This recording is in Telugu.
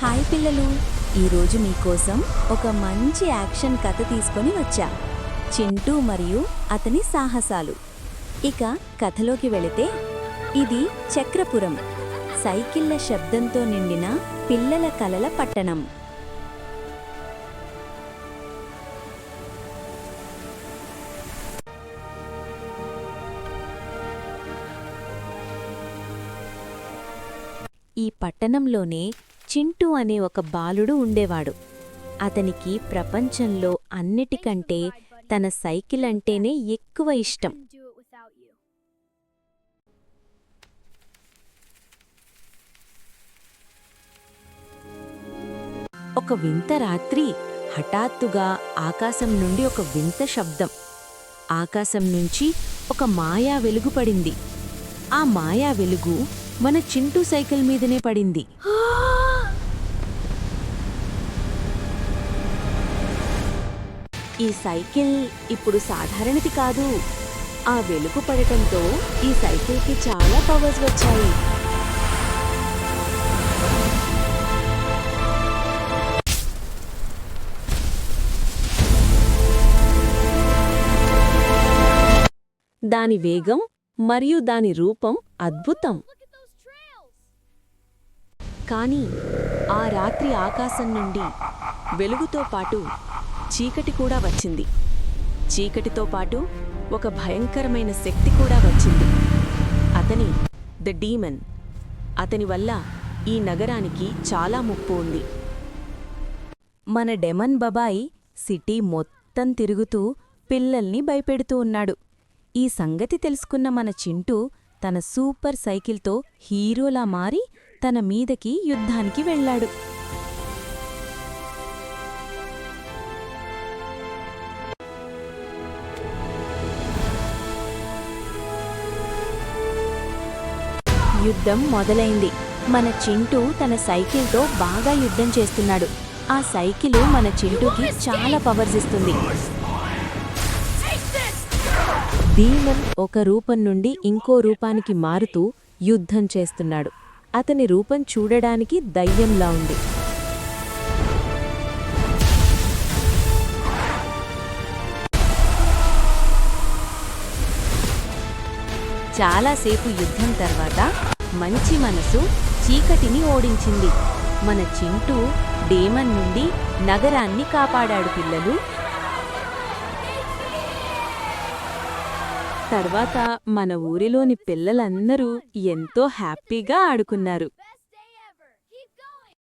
హాయ్ పిల్లలు, ఈరోజు మీకోసం ఒక మంచి యాక్షన్ కథ తీసుకొని వచ్చా. చింటూ మరియు అతని సాహసాలు. ఇక కథలోకి వెళితే, ఇది చక్రపురం, సైకిళ్ల శబ్దంతో నిండిన పిల్లల కలల పట్టణం. ఈ పట్టణంలోనే చింటూ అనే ఒక బాలుడు ఉండేవాడు. అతనికి ప్రపంచంలో అన్నిటికంటే తన సైకిల్ అంటేనే ఎక్కువ ఇష్టం. ఒక వింత రాత్రి హఠాత్తుగా ఆకాశం నుండి ఒక వింత శబ్దం. ఆకాశం నుంచి ఒక మాయా వెలుగు పడింది. ఆ మాయా వెలుగు మన చింటూ సైకిల్ మీదనే పడింది. ఈ సైకిల్ ఇప్పుడు సాధారణది కాదు. ఆ వెలుగు పడటంతో ఈ సైకిల్కి చాలా పవర్స్ వచ్చాయి. దాని వేగం మరియు దాని రూపం అద్భుతం. కానీ ఆ రాత్రి ఆకాశం నుండి వెలుగుతో పాటు చీకటి కూడా వచ్చింది. చీకటితో పాటు ఒక భయంకరమైన శక్తి కూడా వచ్చింది. అతని ద డీమన్. అతని వల్ల ఈ నగరానికి చాలా ముప్పు ఉంది. మన డెమన్ బాబాయ్ సిటీ మొత్తం తిరుగుతూ పిల్లల్ని భయపెడుతూ ఉన్నాడు. ఈ సంగతి తెలుసుకున్న మన చింటూ తన సూపర్ సైకిల్తో హీరోలా మారి తన మీదకి యుద్ధానికి వెళ్ళాడు. యుద్ధం మొదలైంది. మన చింటూ తన సైకిల్తో బాగా యుద్ధం చేస్తున్నాడు. ఆ సైకిలు మన చింటూకి చాలా పవర్స్ ఇస్తుంది. డీమన్ ఒక రూపం నుండి ఇంకో రూపానికి మారుతూ యుద్ధం చేస్తున్నాడు. అతని రూపం చూడడానికి దయ్యంలా ఉంది. చాలాసేపు యుద్ధం తర్వాత మంచి మనసు చీకటిని ఓడించింది. మన చింటూ డీమన్ నుండి నగరాన్ని కాపాడాడు. పిల్లలు, తర్వాత మన ఊరిలోని పిల్లలందరూ ఎంతో హ్యాపీగా ఆడుకున్నారు.